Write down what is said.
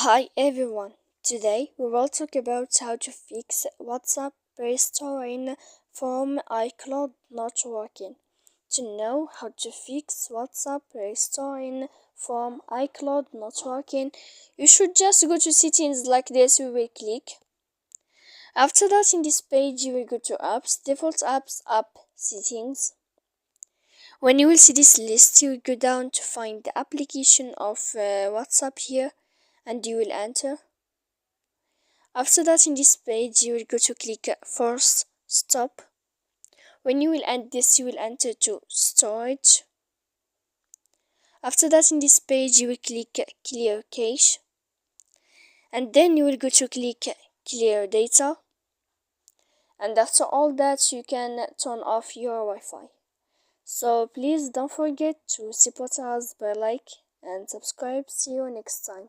Hi everyone. Today we will talk about how to fix WhatsApp restoring from iCloud not working. To know how to fix WhatsApp restoring from iCloud not working, you should just go to settings like this. We will click. After that, in this page, you will go to apps, default apps, app settings. When you will see this list, you will go down to find the application of WhatsApp here, and you will enter. After that, in this page, you will go to click force stop. When you will end this, you will enter to storage. After that, in this page, you will click clear cache. And then you will go to click clear data. And after all that, you can turn off your Wi-Fi. So please don't forget to support us by like and subscribe. See you next time.